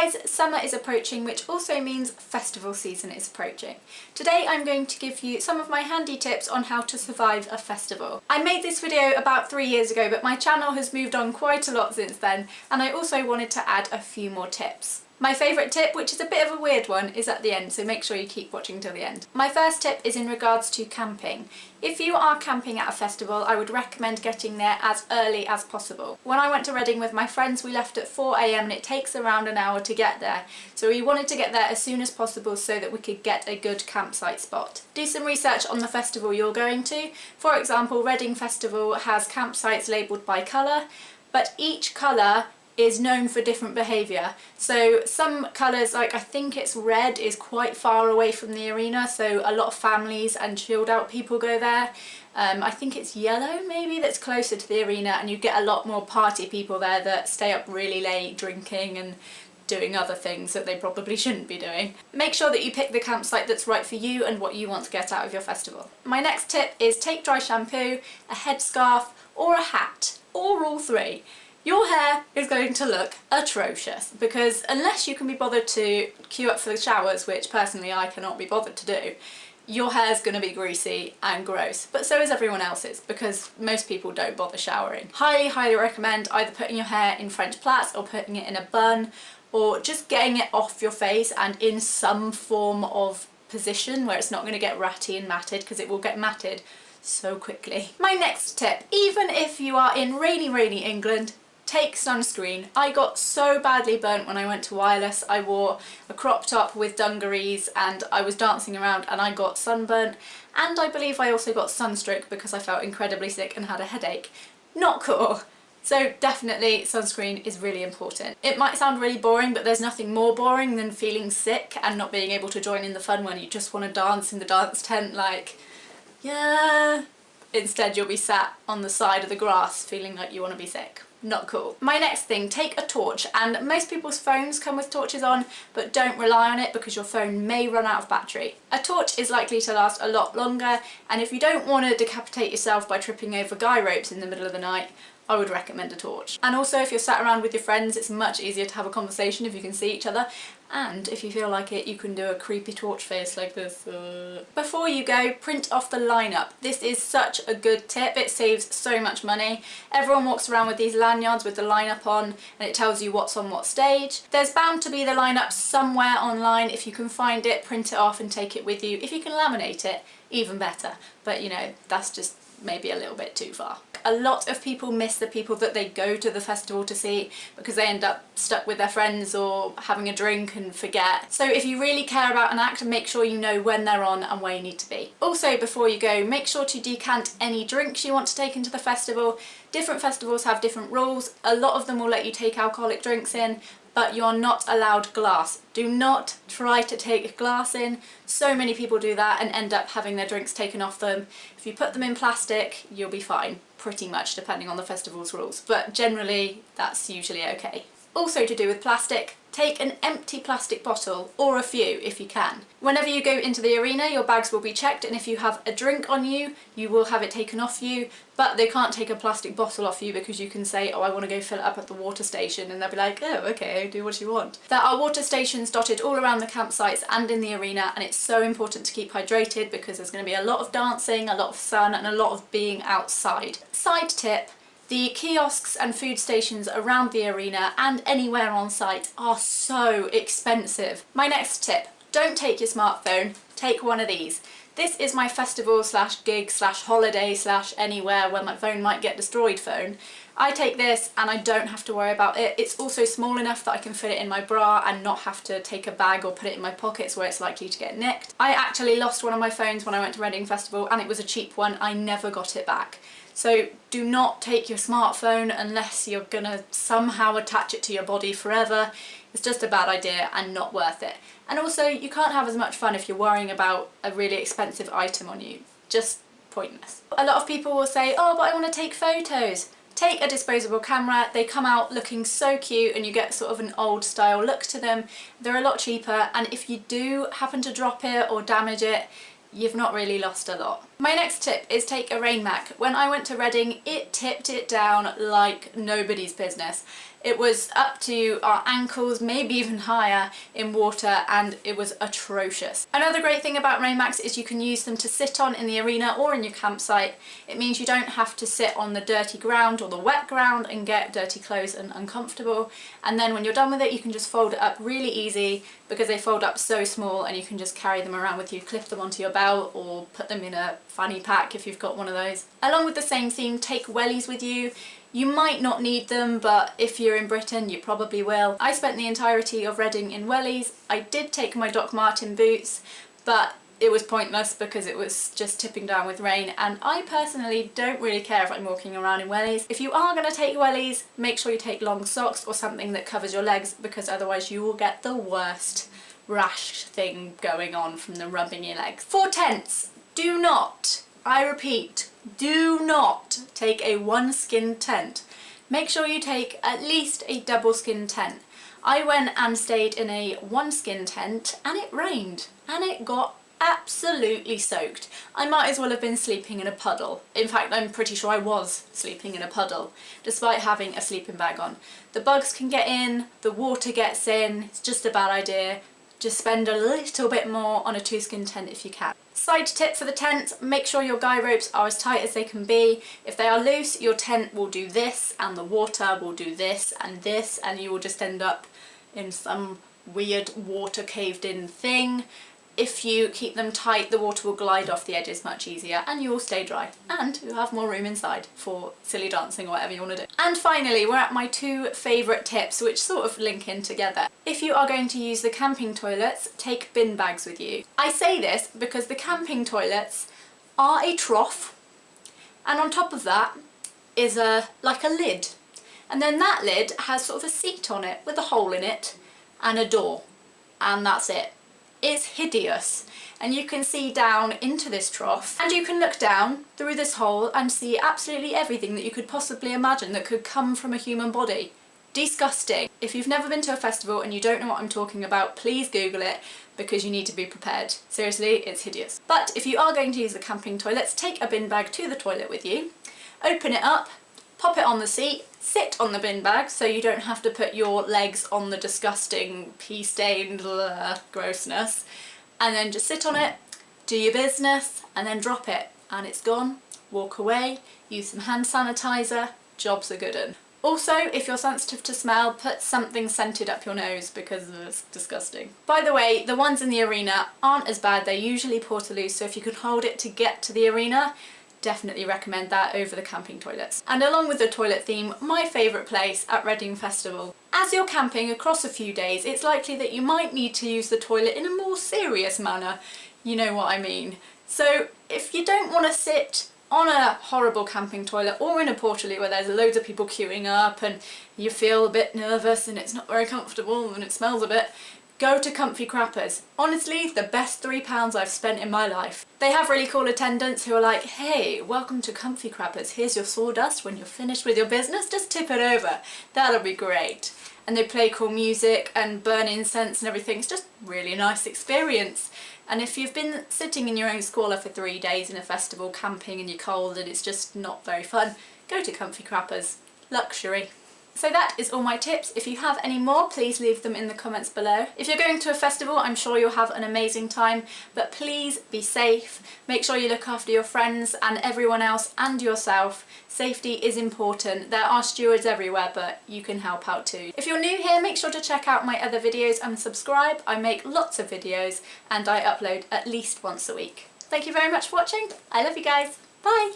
Guys, summer is approaching, which also means festival season is approaching. Today I'm going to give you some of my handy tips on how to survive a festival. I made this video about 3 years ago, but my channel has moved on quite a lot since then, and I also wanted to add a few more tips. My favourite tip, which is a bit of a weird one, is at the end, so make sure you keep watching till the end. My first tip is in regards to camping. If you are camping at a festival, I would recommend getting there as early as possible. When I went to Reading with my friends, we left at 4 AM and it takes around an hour to get there. So we wanted to get there as soon as possible so that we could get a good campsite spot. Do some research on the festival you're going to. For example, Reading Festival has campsites labelled by colour, but each colour is known for different behaviour. So some colours, like I think it's red, is quite far away from the arena, so a lot of families and chilled out people go there. I think it's yellow maybe that's closer to the arena, and you get a lot more party people there that stay up really late drinking and doing other things that they probably shouldn't be doing. Make sure that you pick the campsite that's right for you and what you want to get out of your festival. My next tip is take dry shampoo, a headscarf or a hat, or all three. Your hair is going to look atrocious because unless you can be bothered to queue up for the showers, which personally I cannot be bothered to do, your hair's going to be greasy and gross. But so is everyone else's because most people don't bother showering. Highly, highly recommend either putting your hair in French plaits or putting it in a bun, or just getting it off your face and in some form of position where it's not going to get ratty and matted, because it will get matted so quickly. My next tip, even if you are in rainy England, take sunscreen. I got so badly burnt when I went to Wireless. I wore a crop top with dungarees and I was dancing around and I got sunburnt, and I believe I also got sunstroke because I felt incredibly sick and had a headache. Not cool. So definitely sunscreen is really important. It might sound really boring, but there's nothing more boring than feeling sick and not being able to join in the fun when you just want to dance in the dance tent, like, yeah. Instead you'll be sat on the side of the grass feeling like you want to be sick. Not cool. My next thing, take a torch, and most people's phones come with torches on, but don't rely on it because your phone may run out of battery. A torch is likely to last a lot longer, and if you don't want to decapitate yourself by tripping over guy ropes in the middle of the night, I would recommend a torch. And also if you're sat around with your friends, it's much easier to have a conversation if you can see each other, and if you feel like it, you can do a creepy torch face like this. Before you go, print off the lineup. This is such a good tip, it saves so much money. Everyone walks around with these lanyards with the lineup on, and it tells you what's on what stage. There's bound to be the lineup somewhere online. If you can find it, print it off and take it with you. If you can laminate it, even better. But you know, that's just maybe a little bit too far. A lot of people miss the people that they go to the festival to see because they end up stuck with their friends or having a drink and forget. So if you really care about an act, make sure you know when they're on and where you need to be. Also, before you go, make sure to decant any drinks you want to take into the festival. Different festivals have different rules. A lot of them will let you take alcoholic drinks in, but you're not allowed glass. Do not try to take glass in. So many people do that and end up having their drinks taken off them. If you put them in plastic, you'll be fine, pretty much, depending on the festival's rules. But generally, that's usually okay. Also to do with plastic, take an empty plastic bottle, or a few if you can. Whenever you go into the arena, your bags will be checked, and if you have a drink on you, you will have it taken off you, but they can't take a plastic bottle off you because you can say, oh, I want to go fill it up at the water station, and they'll be like, oh, okay, do what you want. There are water stations dotted all around the campsites and in the arena, and it's so important to keep hydrated because there's going to be a lot of dancing, a lot of sun, and a lot of being outside. Side tip, the kiosks and food stations around the arena and anywhere on site are so expensive. My next tip, don't take your smartphone, take one of these. This is my festival / gig / holiday / anywhere where my phone might get destroyed phone. I take this and I don't have to worry about it. It's also small enough that I can fit it in my bra and not have to take a bag or put it in my pockets where it's likely to get nicked. I actually lost one of my phones when I went to Reading Festival, and it was a cheap one. I never got it back. So do not take your smartphone unless you're gonna somehow attach it to your body forever. It's just a bad idea and not worth it. And also, you can't have as much fun if you're worrying about a really expensive item on you. Just pointless. A lot of people will say, oh, but I want to take photos. Take a disposable camera. They come out looking so cute and you get sort of an old style look to them. They're a lot cheaper, and if you do happen to drop it or damage it, you've not really lost a lot. My next tip is take a rain mac. When I went to Reading, it tipped it down like nobody's business. It was up to our ankles, maybe even higher in water, and it was atrocious. Another great thing about rain mats is you can use them to sit on in the arena or in your campsite. It means you don't have to sit on the dirty ground or the wet ground and get dirty clothes and uncomfortable. And then when you're done with it, you can just fold it up really easy because they fold up so small, and you can just carry them around with you, clip them onto your belt or put them in a fanny pack if you've got one of those. Along with the same theme, take wellies with you. You might not need them, but if you're in Britain, you probably will. I spent the entirety of Reading in wellies. I did take my Doc Marten boots, but it was pointless because it was just tipping down with rain, and I personally don't really care if I'm walking around in wellies. If you are going to take wellies, make sure you take long socks or something that covers your legs, because otherwise you will get the worst rash thing going on from the rubbing your legs. For tents, do not, I repeat, do not take a one skin tent. Make sure you take at least a double skin tent. I went and stayed in a one skin tent and it rained and it got absolutely soaked. I might as well have been sleeping in a puddle. In fact, I'm pretty sure I was sleeping in a puddle, despite having a sleeping bag on. The bugs can get in, the water gets in, it's just a bad idea. Just spend a little bit more on a 2-skin tent if you can. Side tip for the tent, make sure your guy ropes are as tight as they can be. If they are loose, your tent will do this and the water will do this, and you will just end up in some weird water caved in thing. If you keep them tight, the water will glide off the edges much easier and you will stay dry, and you'll have more room inside for silly dancing or whatever you want to do. And finally, we're at my 2 favourite tips, which sort of link in together. If you are going to use the camping toilets, take bin bags with you. I say this because the camping toilets are a trough, and on top of that is like a lid, and then that lid has sort of a seat on it with a hole in it and a door, and that's it. It's hideous, and you can see down into this trough, and you can look down through this hole and see absolutely everything that you could possibly imagine that could come from a human body. Disgusting. If you've never been to a festival and you don't know what I'm talking about, please Google it, because you need to be prepared. Seriously, it's hideous. But if you are going to use the camping toilets, take a bin bag to the toilet with you, open it up, pop it on the seat, sit on the bin bag so you don't have to put your legs on the disgusting pea-stained grossness, and then just sit on it, do your business, and then drop it, and it's gone. Walk away, use some hand sanitizer, job's a good 'un. Also, if you're sensitive to smell, put something scented up your nose because it's disgusting. By the way, the ones in the arena aren't as bad, they're usually portaloos, so if you can hold it to get to the arena, definitely recommend that over the camping toilets. And along with the toilet theme, my favourite place at Reading Festival. As you're camping across a few days, it's likely that you might need to use the toilet in a more serious manner. You know what I mean. So if you don't want to sit on a horrible camping toilet or in a portaloo where there's loads of people queuing up and you feel a bit nervous and it's not very comfortable and it smells a bit, go to Comfy Crappers. Honestly, the best £3 I've spent in my life. They have really cool attendants who are like, hey, welcome to Comfy Crappers, here's your sawdust, when you're finished with your business, just tip it over. That'll be great. And they play cool music and burn incense and everything. It's just really a nice experience. And if you've been sitting in your own squalor for 3 days in a festival camping and you're cold and it's just not very fun, go to Comfy Crappers. Luxury. So that is all my tips. If you have any more, please leave them in the comments below. If you're going to a festival, I'm sure you'll have an amazing time, but please be safe. Make sure you look after your friends and everyone else and yourself. Safety is important. There are stewards everywhere, but you can help out too. If you're new here, make sure to check out my other videos and subscribe. I make lots of videos and I upload at least once a week. Thank you very much for watching. I love you guys. Bye.